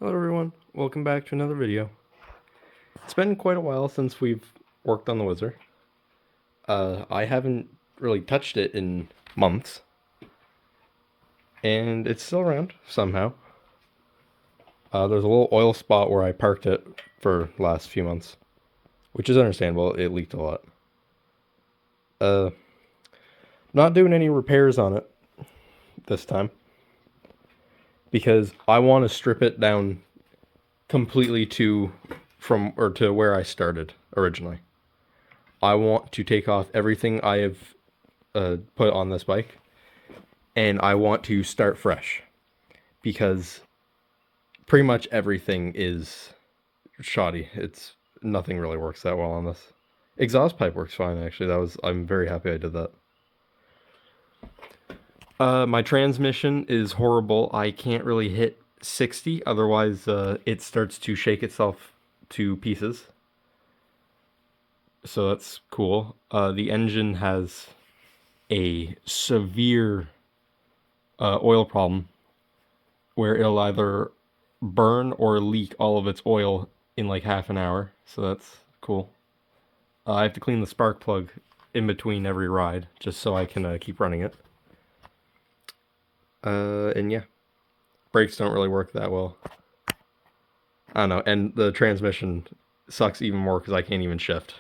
Hello everyone, welcome back to another video. It's been quite a while since we've worked on the Whizzer. I haven't really touched it in months. And it's still around, somehow. There's a little oil spot where I parked it for the last few months. Which is understandable, it leaked a lot. Not doing any repairs on it this time. Because I want to strip it down completely to where I started originally. I want to take off everything I have put on this bike, and I want to start fresh because pretty much everything is shoddy. Nothing really works that well on this. Exhaust pipe works fine actually. I'm very happy I did that. My transmission is horrible. I can't really hit 60, otherwise it starts to shake itself to pieces. So that's cool. The engine has a severe oil problem where it'll either burn or leak all of its oil in like half an hour. So that's cool. I have to clean the spark plug in between every ride just so I can keep running it. And yeah, brakes don't really work that well. I don't know, and the transmission sucks even more because I can't even shift.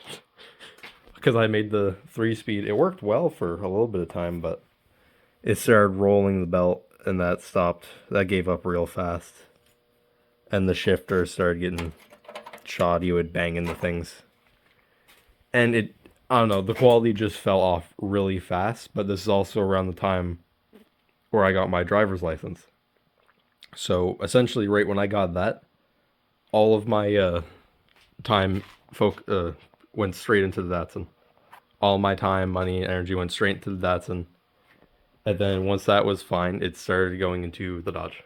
Because I made the 3-speed, it worked well for a little bit of time, but it started rolling the belt and that stopped. That gave up real fast. And the shifter started getting shoddy. It would bang into things. And I don't know, the quality just fell off really fast, but this is also around the time where I got my driver's license. So essentially, right when I got that, all of my time went straight into the Datsun. All my time, money, and energy went straight into the Datsun. And then once that was fine, it started going into the Dodge.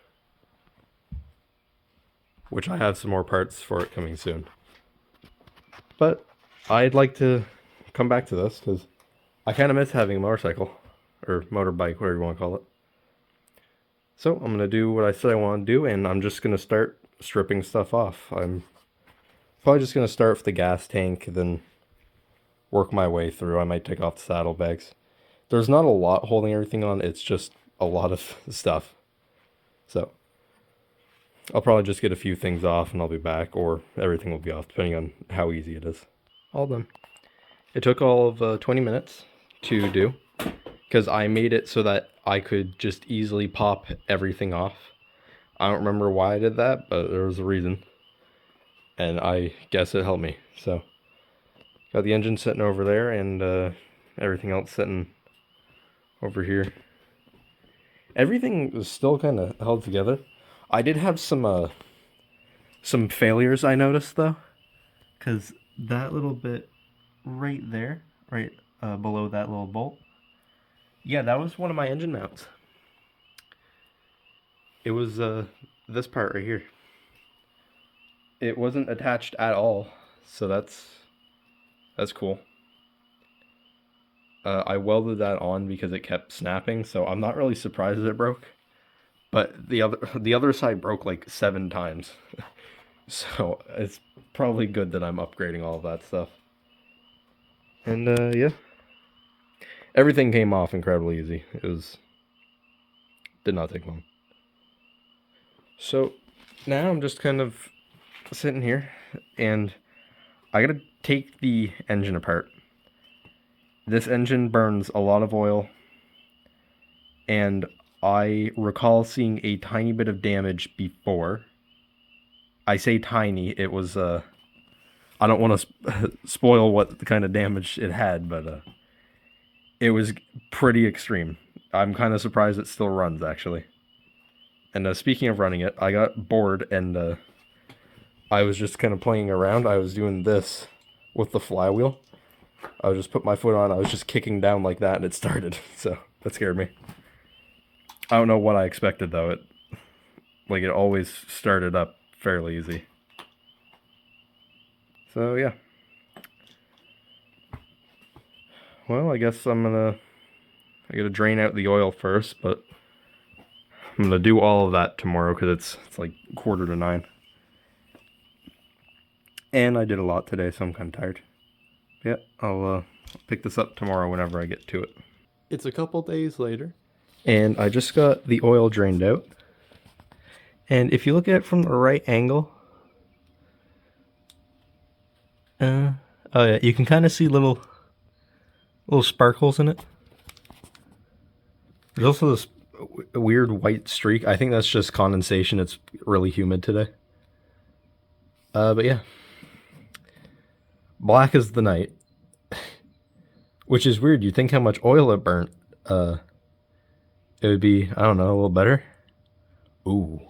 Which I have some more parts for it coming soon. But I'd like to come back to this because I kind of miss having a motorcycle. Or motorbike, whatever you want to call it. So I'm going to do what I said I want to do, and I'm just going to start stripping stuff off. I'm probably just going to start with the gas tank, then work my way through. I might take off the saddlebags. There's not a lot holding everything on, it's just a lot of stuff. So I'll probably just get a few things off and I'll be back, or everything will be off, depending on how easy it is. All done. It took all of 20 minutes to do, because I made it so that I could just easily pop everything off. I don't remember why I did that, but there was a reason. And I guess it helped me. So, got the engine sitting over there, and everything else sitting over here. Everything is still kind of held together. I did have some failures I noticed though, because that little bit right there, right below that little bolt, yeah, that was one of my engine mounts. It was this part right here. It wasn't attached at all, so that's cool. I welded that on because it kept snapping, so I'm not really surprised it broke. But the other side broke like 7 times. So it's probably good that I'm upgrading all of that stuff. And yeah. Everything came off incredibly easy. Did not take long. So now I'm just kind of sitting here, and I gotta take the engine apart. This engine burns a lot of oil, and I recall seeing a tiny bit of damage before. I say tiny, it was I don't want to spoil what the kind of damage it had, but it was pretty extreme. I'm kind of surprised it still runs, actually. And speaking of running it, I got bored, and I was just kind of playing around. I was doing this with the flywheel. I would just put my foot on, I was just kicking down like that, and it started. So that scared me. I don't know what I expected, though. It always started up fairly easy. So yeah. Well, I guess I gotta drain out the oil first, but I'm gonna do all of that tomorrow because it's like 8:45. And I did a lot today, so I'm kind of tired. Yeah, I'll pick this up tomorrow whenever I get to it. It's a couple days later, and I just got the oil drained out. And if you look at it from the right angle, oh yeah, you can kind of see little sparkles in it. There's also this weird white streak. I think that's just condensation. It's really humid today. But yeah, black as the night, which is weird. You think how much oil it burnt, it would be, I don't know, a little better. Ooh.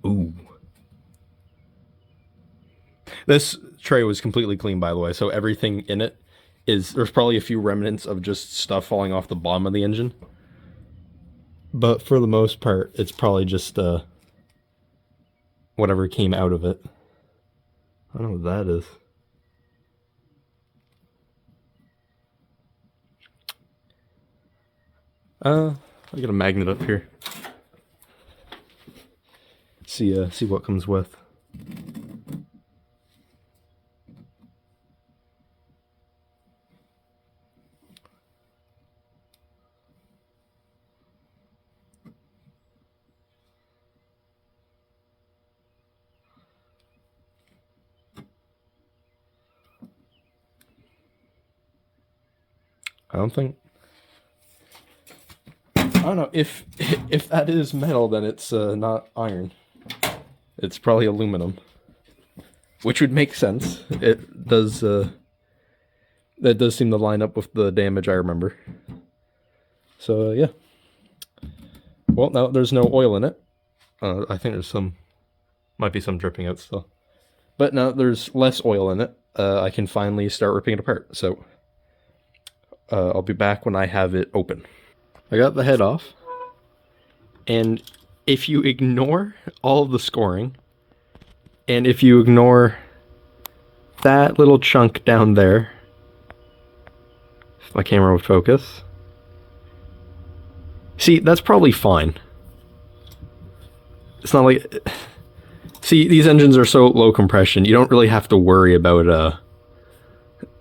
Ooh. This tray was completely clean, by the way, so everything in it there's probably a few remnants of just stuff falling off the bottom of the engine. But for the most part, it's probably just whatever came out of it. I don't know what that is. I got a magnet up here. See what comes with. I don't know if that is metal, then it's not iron. It's probably aluminum, which would make sense. It does. That does seem to line up with the damage I remember. So yeah. Well, now there's no oil in it. I think might be some dripping out still. But now there's less oil in it. I can finally start ripping it apart. So I'll be back when I have it open. I got the head off. And if you ignore all of the scoring, and if you ignore that little chunk down there, if my camera would focus. See, that's probably fine. It's not like... See, these engines are so low compression, you don't really have to worry about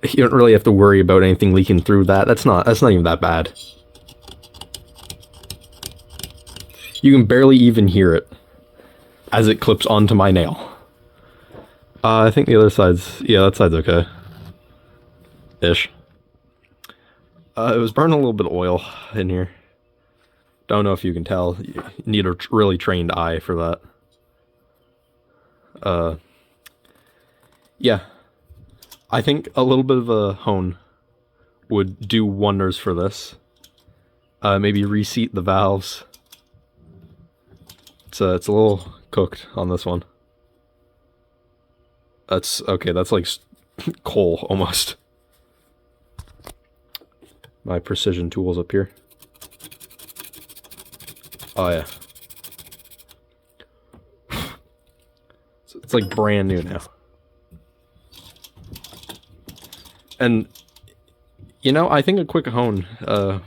you don't really have to worry about anything leaking through that. That's not even that bad. You can barely even hear it as it clips onto my nail. I think the other side's, yeah, that side's okay. Ish. It was burning a little bit of oil in here. Don't know if you can tell. You need a really trained eye for that. Yeah. I think a little bit of a hone would do wonders for this. Maybe reseat the valves. It's a little cooked on this one. That's okay. That's like coal almost. My precision tools up here. Oh yeah. It's like brand new now. And you know, I think a quick hone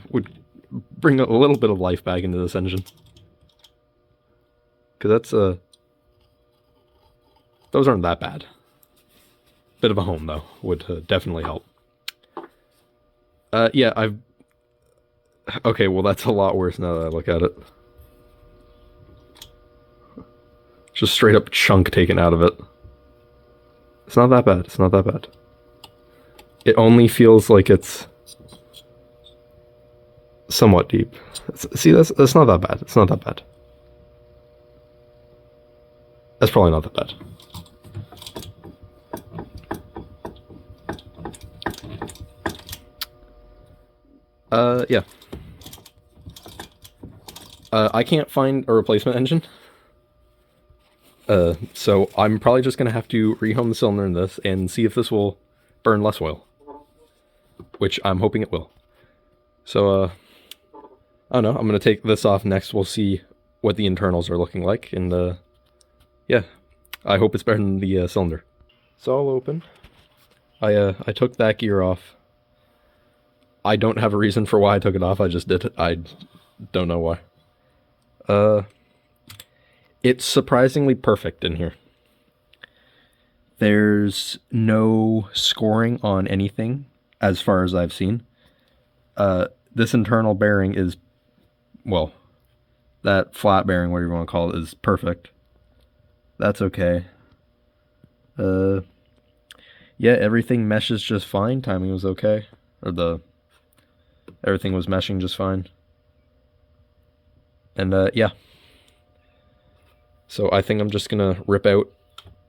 would bring a little bit of life back into this engine. Cause that's those aren't that bad. Bit of a hone though would definitely help. Yeah, okay, well that's a lot worse now that I look at it. Just straight up chunk taken out of it. It's not that bad. It's not that bad. It only feels like it's somewhat deep. See, that's not that bad. It's not that bad. That's probably not that bad. Yeah. I can't find a replacement engine. So I'm probably just gonna have to rehome the cylinder in this and see if this will burn less oil. Which I'm hoping it will. So, I don't know, I'm gonna take this off next, we'll see what the internals are looking like, and, yeah. I hope it's better than the, cylinder. It's all open. I took that gear off. I don't have a reason for why I took it off. I just did it. I don't know why. It's surprisingly perfect in here. There's no scoring on anything as far as I've seen. This internal bearing is, well, that flat bearing, whatever you want to call it, is perfect. That's okay. Yeah, everything meshes just fine. Timing was okay. Everything was meshing just fine. And yeah. So I think I'm just gonna rip out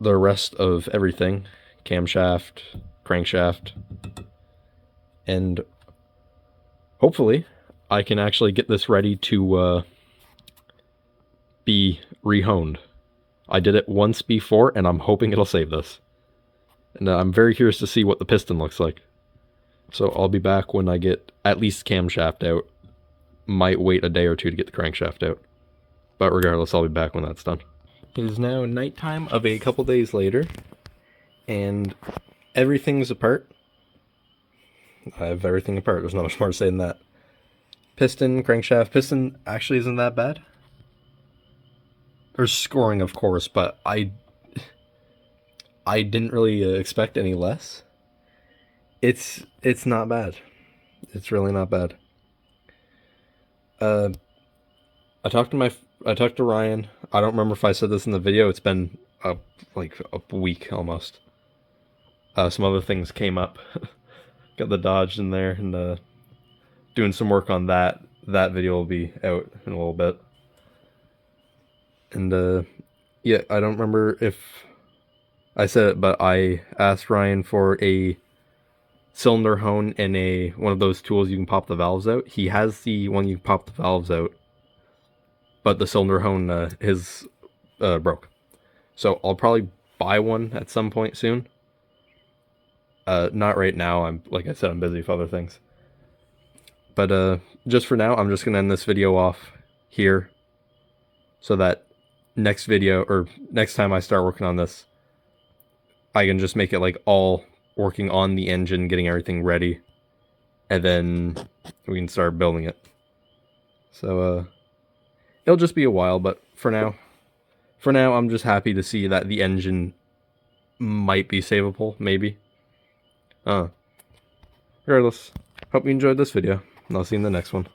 the rest of everything. Camshaft, crankshaft, and hopefully I can actually get this ready to be rehoned. I did it once before, and I'm hoping it'll save this. And I'm very curious to see what the piston looks like. So I'll be back when I get at least camshaft out. Might wait a day or two to get the crankshaft out. But regardless, I'll be back when that's done. It is now nighttime of a couple days later, and everything's apart. I have everything apart. There's not much more to say than that. Piston, crankshaft. Piston actually isn't that bad. There's scoring, of course, but I didn't really expect any less. It's not bad. It's really not bad. I talked to Ryan. I don't remember if I said this in the video. It's been like a week almost. Some other things came up. Got the Dodge in there, and doing some work on that. That video will be out in a little bit. And yeah, I don't remember if I said it, but I asked Ryan for a cylinder hone and one of those tools you can pop the valves out. He has the one you can pop the valves out, but the cylinder hone his broke. So I'll probably buy one at some point soon. Not right now. Like I said, I'm busy with other things. But just for now, I'm just gonna end this video off here, so that next video, or next time I start working on this, I can just make it like all working on the engine, getting everything ready, and then we can start building it. So it'll just be a while, but for now I'm just happy to see that the engine might be savable, maybe. Regardless, hope you enjoyed this video, and I'll see you in the next one.